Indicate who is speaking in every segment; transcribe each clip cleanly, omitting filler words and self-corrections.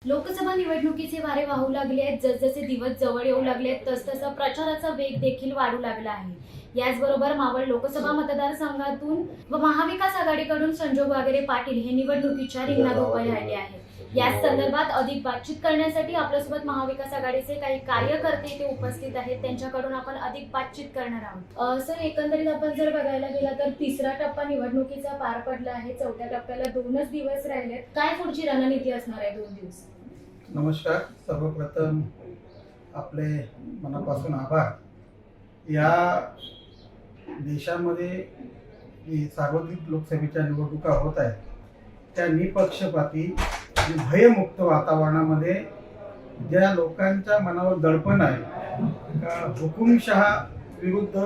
Speaker 1: लोकसभा निवडणुकीचे वारे वाहू लागले आहेत. जसजसे दिवस जवळ येऊ लागले आहेत तसतसा प्रचाराचा वेग देखील वाढू लागला आहे. याचबरोबर मावळ लोकसभा मतदारसंघातून व महाविकास आघाडीकडून संजोग वगैरे पाटील हे निवडणुकीच्या रिंगणात उभे राहिले आहेत. याच संदर्भात अधिक बातचीत करण्यासाठी आपल्यासोबत महाविकास आघाडीचे काही कार्यकर्ते इथे उपस्थित आहेत. त्यांच्याकडून आपण अधिक बातचीत करणार आहोत. सर, एकंदरीत आपण जर बघायला गेला तर तिसरा टप्पा निवडणुकीचा पार पडला आहे. चौथ्या टप्प्याला 2च दिवस राहिलेत. काय पुढची रणनीती असणार आहे 2 दिवस?
Speaker 2: नमस्कार. सर्वप्रथम आपले मनापासून आभार. या देशामध्ये जी सार्वत्रिक लोकसभेच्या निवडणुका होत आहेत त्या निपक्षपाती भयमुक्त वातावरणामध्ये ज्या लोकांच्या मनावर दडपण आहे का हुकुमशहा विरुद्ध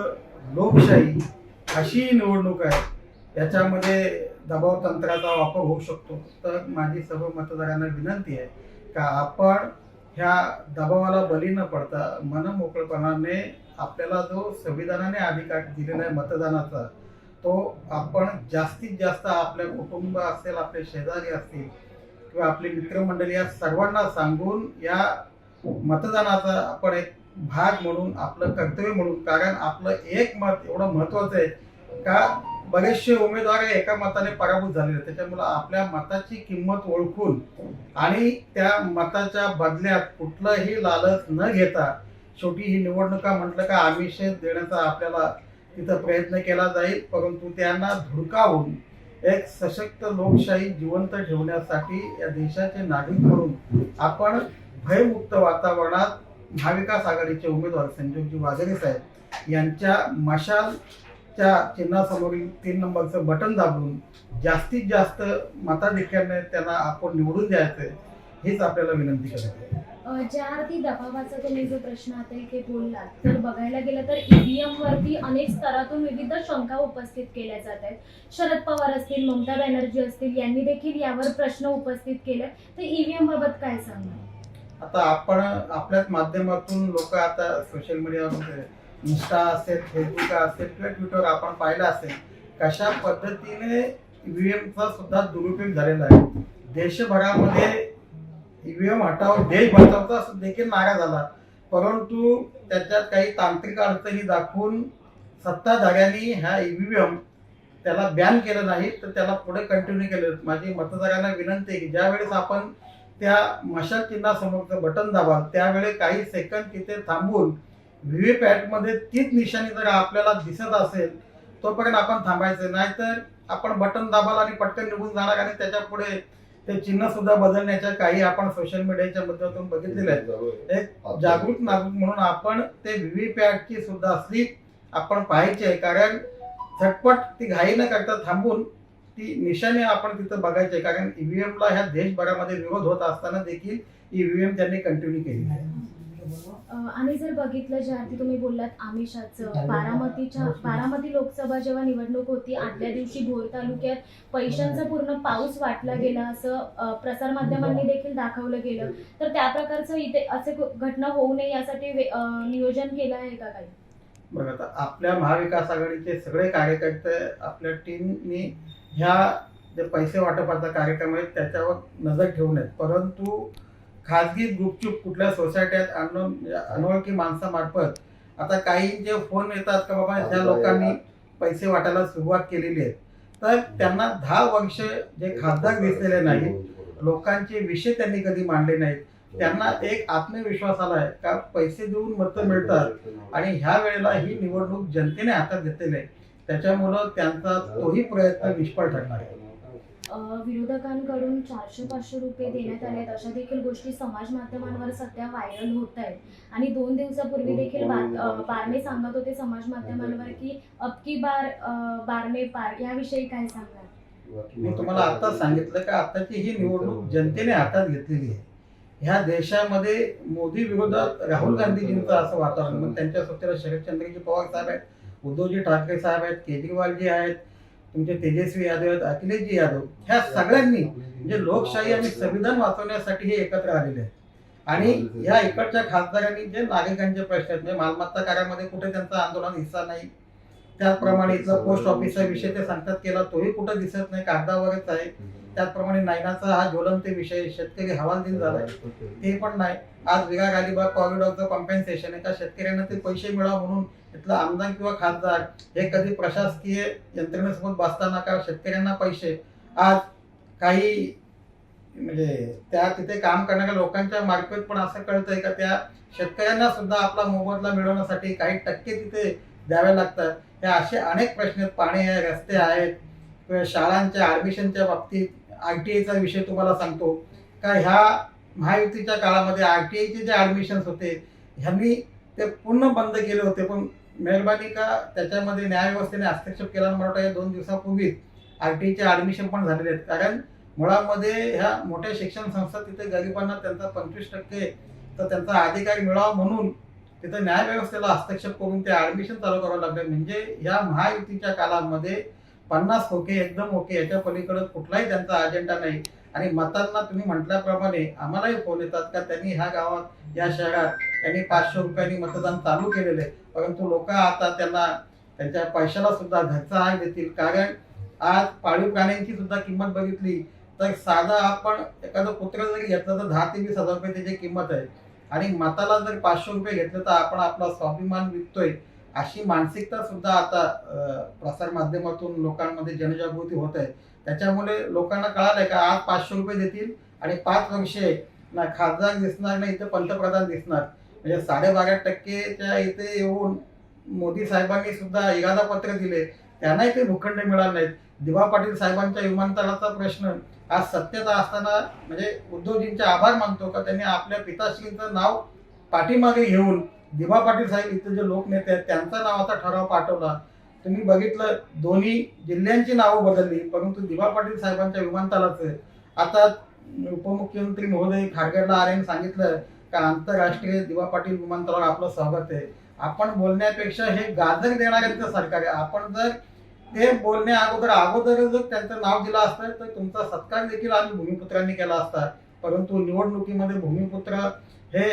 Speaker 2: लोकशाही अशी निवडणूक आहे, याच्यामध्ये दबाव तंत्राचा वापर होऊ शकतो. तर माझी सर्व मतदारांना विनंती आहे का आपण ह्या दबावाला बली न पडता मनमोकळेपणाने आपल्याला जो संविधानाने अधिकार दिलेला आहे मतदानाचा, तो आपण जास्तीत जास्त आपल्या कुटुंब असेल, आपले शेजारी असतील किंवा आपले मित्रमंडळी या सर्वांना सांगून या मतदानाचा आपण एक भाग म्हणून, आपलं कर्तव्य म्हणून, कारण आपलं एक मत एवढं महत्वाचं आहे का बरेचसे उमेदवार एका मताने पराभूत झालेले, त्याच्यामुळे आपल्या मताची किंमत ओळखून आणि त्या मताच्या बदल्यात कुठलंही लालच न घेता, शेवटी ही निवडणुका म्हटलं का आमिष देण्याचा आपल्याला तिथं प्रयत्न केला जाईल, परंतु त्यांना धुडकावून एक सशक्त लोकशाही जिवंत ठेवण्यासाठी या देशाचे नागरिक म्हणून आपण भयमुक्त वातावरणात महाविकास आघाडीचे उमेदवार संजोगजी वाघेरे साहेब यांच्या मशालच्या चिन्हासमोरील 3 नंबरचं बटन दाबून जास्तीत जास्त मताधिक्याने त्यांना आपण निवडून द्यायचं, हीच आपल्याला विनंती करते.
Speaker 1: ज्या अर्थी दबावाचा तुम्ही जो प्रश्न आता इथे बोललात, तर बघायला गेलं तर ईव्हीएम वरती अनेक स्तरातून विविध शंका उपस्थित केल्या जात आहेत. शरद पवार असतील, ममता बॅनर्जी असतील, यांनी देखील यावर प्रश्न उपस्थित केले. तर ईव्हीएम बाबत काय सांगणार?
Speaker 2: आता आपण आपल्याच माध्यमातून लोक आता सोशल मीडियावर इंस्टा असेल, फेसबुक असेल किंवा ट्विटर आपण पाहिलं असेल कशा पद्धतीने ईव्हीएमचा सुद्धा दुरुपयोग झालेला आहे. देशभरामध्ये ईव्हीएम हटाव देश बचावचा देखील नारा झाला, परंतु त्याच्यात काही तांत्रिक अडचणी दाखवून सत्ताधाऱ्यांनी ह्या ईव्हीएम त्याला बॅन केलं नाही, तर त्याला पुढे कंटिन्यू केलं. माझी मतदारांना विनंती आहे की ज्यावेळेस आपण त्या मशाल चिन्हासमोरचं बटन दाबाल त्यावेळी काही सेकंद तिथे थांबून व्हीव्हीपॅटमध्ये तीच निशाणी जर आपल्याला दिसत असेल तोपर्यंत आपण थांबायचं, नाहीतर आपण बटन दाबाल आणि पटकन निघून जाणार आणि त्याच्या पुढे ते चिन्ह सुद्धा बदलण्याच्या काही आपण सोशल मीडियाच्या माध्यमातून बघितलेले आहेत. एक जागरूक नागरिक म्हणून आपण ते व्हीव्हीपॅटची सुद्धा स्लिप आपण पाहायची आहे, कारण झटपट ती घाई न करता थांबून ती निशाणी आपण तिथं बघायची आहे, कारण ईव्हीएमला ह्या देशभरामध्ये विरोध होत असताना देखील ईव्हीएम त्यांनी कंटिन्यू केली आहे.
Speaker 1: आणि जर बघितलं, ज्या अर्थी तुम्ही बोललात आमिषाचं, बारामती लोकसभा जेव्हा निवडणूक होती आदल्या दिवशी भोर तालुक्यात पैशांचा पूर्ण पाऊस वाटला गेला असं प्रसारमाध्यमांनी देखील दाखवलं गेलं. तर त्या प्रकारचं इथे असे घटना होऊ नये यासाठी नियोजन केलं आहे का काही?
Speaker 2: बघा, आता आपल्या महाविकास आघाडीचे सगळे कार्यकर्ते आपल्या टीमनी ह्या जे पैसे वाटपाचा कार्यक्रम आहे त्याच्यावर नजर ठेवून आहेत, परंतु खाजगी गुपचूप कुठल्या सोसायट्यात अनोळखी माणसामार्फत आता काहींचे फोन येतात का बाबा ह्या लोकांनी पैसे वाटायला सुरुवात केलेली आहे, तर त्यांना 10 वर्ष जे खासदार दिसलेले नाहीत, लोकांचे विषय त्यांनी कधी मांडले नाहीत, त्यांना एक आत्मविश्वास आलाय का पैसे देऊन मतं मिळतात आणि ह्या वेळेला ही निवडणूक जनतेने हातात घेतलेली आहे, त्याच्यामुळं त्यांचा तोही प्रयत्न निष्फळ ठरणार आहे.
Speaker 1: विरोधकांकडून 400-500 रुपये देण्यात आले आहेत अशा देखील गोष्टी समाज माध्यमांवर सध्या व्हायरल होत आहेत. आणि 2 दिवसापूर्वी देखील बारणे सांगत होते समाज माध्यमांवर की अबकी बार बारणे पार, याविषयी काय सांगणार?
Speaker 2: मी तुम्हाला आता सांगितलं का आताची ही निवडणूक जनतेने हातात घेतलेली आहे. ह्या देशामध्ये मोदी विरोधात राहुल गांधीजींचं असं वातावरण, मग त्यांच्या स्वतःला शरदचंद्रजी पवार साहेब आहेत, उद्धवजी ठाकरे साहेब आहेत, केजरीवालजी आहेत, तुमचे तेजस्वी यादव आहेत, अखिलेशजी यादव, ह्या सगळ्यांनी म्हणजे लोकशाही आणि संविधान वाचवण्यासाठी हे एकत्र आलेले आहेत. आणि ह्या इकडच्या खासदारांनी जे नागरिकांचे प्रश्न आहेत, म्हणजे मालमत्ता करामध्ये कुठे त्यांचा आंदोलन हिस्सा नाही, त्याचप्रमाणे इथलं पोस्ट ऑफिसचा विषय ते सांगतात केला तोही कुठं दिसत नाही, कागदावरच आहे. त्याचप्रमाणे नायनाचा हा ज्वलंत विषय शेतकरी हवालदिल झालाय ते पण नाही. आज विरार अलिबाग कॉरिडॉरचं कॉम्पेन्सेशन एका शेतकऱ्यांना ते पैसे मिळावं म्हणून इथला आमदार किंवा खासदार हे कधी प्रशासकीय यंत्रणेसोबत बसताना का शेतकऱ्यांना पैसे आज काही म्हणजे त्या तिथे काम करणाऱ्या लोकांच्या मार्फत पण असं कळतंय का त्या शेतकऱ्यांना सुद्धा आपला मोबदला मिळवण्यासाठी काही टक्के तिथे द्यावे लागतात. हे असे अनेक प्रश्न आहेत. पाणी आहे, रस्ते आहेत, किंवा शाळांच्या ॲडमिशनच्या बाबतीत RTIचा विषय तुम्हाला सांगतो का ह्या महायुतीच्या काळामध्ये RTIचे जे ॲडमिशन्स होते ह्यांनी ते पूर्ण बंद केले होते. पण मेहरबानी का त्याच्यामध्ये न्यायव्यवस्थेने हस्तक्षेप केला. मला वाटतं या 2 दिवसापूर्वीच RTIचे ॲडमिशन पण झालेले आहेत. कारण मुळामध्ये ह्या मोठ्या शिक्षण संस्था तिथे गरिबांना त्यांचा 25% तर त्यांचा अधिकार मिळावा म्हणून तिथं न्यायव्यवस्थेला हस्तक्षेप करून ते ॲडमिशन चालू करावं लागलं. म्हणजे या महायुतीच्या काळामध्ये 50 खोके एकदम ओके, याच्या पलीकडे कुठलाही त्यांचा अजेंडा नाही. आणि मतांना तुम्ही म्हटल्याप्रमाणे आम्हालाही फोन येतात का त्यांनी ह्या गावात या शहरात त्यांनी 500 रुपयांनी मतदान चालू केलेलं आहे. परंतु लोक आता त्यांना त्यांच्या पैशाला सुद्धा घरचा आय देतील. कारण आज पाळीव प्राण्यांची सुद्धा किंमत बघितली तर साधा आपण एखादं कुत्र जरी घेतलं तर 10 ते 20 हजार रुपये त्याची किंमत आहे. आणि मताला जर 500 रुपये घेतलं तर आपण आपला स्वाभिमान विकतोय. अशी मानसिकता सुद्धा आता प्रसार माध्यमातून लोकांमध्ये जनजागृती होत आहे. त्याच्यामुळे लोकांना कळालंय का आज 500 रुपये देतील आणि 5 वर्षे ना खासदार दिसणार नाही इथं पंतप्रधान दिसणार. म्हणजे 12.5%च्या इथे येऊन मोदी साहेबांनी सुद्धा इरादा पत्र दिले, त्यांनाही ते भूखंड मिळाले नाहीत. दिवा पाटील साहेबांच्या विमानतळाचा प्रश्न आज सत्यता असताना म्हणजे उद्धवजींचे आभार मानतो का त्यांनी आपल्या पिताश्रींचं नाव पाठीमागे घेऊन दिवा पाटील साहेब इथं जे लोकनेते आहेत त्यांचा नावाचा ठराव पाठवला. तुम्ही बघितलं दोन्ही जिल्ह्यांची नावं बदलली परंतु दिवा पाटील साहेबांच्या विमानतळाचं आता उपमुख्यमंत्री महोदय खारगरला आल्याने सांगितलं का आंतरराष्ट्रीय दिवा पाटील विमानतळावर आपलं स्वागत आहे. आपण बोलण्यापेक्षा हे गाजर देणाऱ्यांचं सरकार आहे. आपण जर ते बोलण्या अगोदर जर त्यांचं नाव दिलं असतं तर तुमचा सत्कार देखील आम्ही भूमिपुत्रांनी केला असता. परंतु निवडणुकीमध्ये भूमिपुत्र हे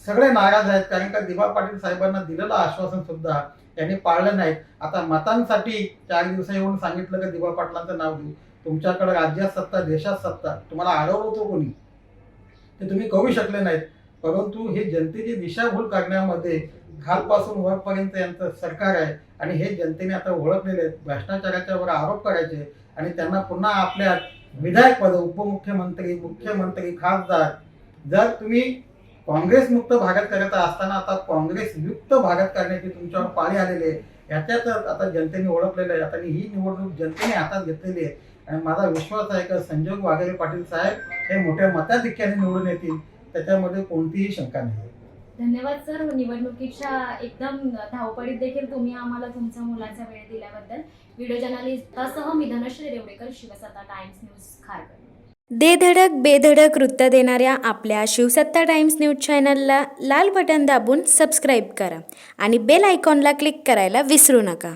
Speaker 2: सगळे नाराज आहेत. कारण का दिवा पाटील साहेबांना दिलेलं आश्वासन सुद्धा त्यांनी पाळलं नाहीत. आता मतांसाठी 4 दिवस येऊन सांगितलं का दिवा पाटलांचं नाव देऊ. तुमच्याकडे राज्यात सत्ता, देशात सत्ता, तुम्हाला अडवलं होतं कोणी ते तुम्ही करू शकले नाहीत. परंतु हे जनतेची दिशाभूल करण्यामध्ये खालपासून वरपर्यंत यांचं सरकार आहे. आणि हे जनतेने आता ओळखलेले आहेत. भ्रष्टाचाराच्या वर आरोप करायचे आणि त्यांना पुन्हा आपल्या विधायक पद, उपमुख्यमंत्री, मुख्यमंत्री, खासदार जर तुम्ही काँग्रेस मुक्त भागात करत असताना आता काँग्रेस युक्त भागात करण्याची तुमच्यावर पाळी आलेली आहे. याच्यातच आता जनतेने ओळखलेलं आहे. आता ही निवडणूक जनतेने हातात घेतलेली आहे आणि माझा विश्वास आहे की संजोग वाघेरे पाटील साहेब हे मोठ्या मताधिक्याने निवडून येतील. त्याच्यामध्ये कोणतीही शंका नाही.
Speaker 1: धन्यवाद सर. निवडणुकीच्या एकदम धावपळीत देखील तुम्ही आम्हाला तुमचा मुलाचा वेळ दिल्याबद्दल. व्हिडिओ जर्नलिस्टसह मी धनश्री रेवडेकर, शिवसत्ता टाइम्स न्यूज, खारघर.
Speaker 3: देधडक बेधडक वृत्त देणाऱ्या आपल्या शिवसत्ता टाइम्स न्यूज चॅनलला लाल बटन दाबून सबस्क्राईब करा आणि बेल आयकॉनला क्लिक करायला विसरू नका.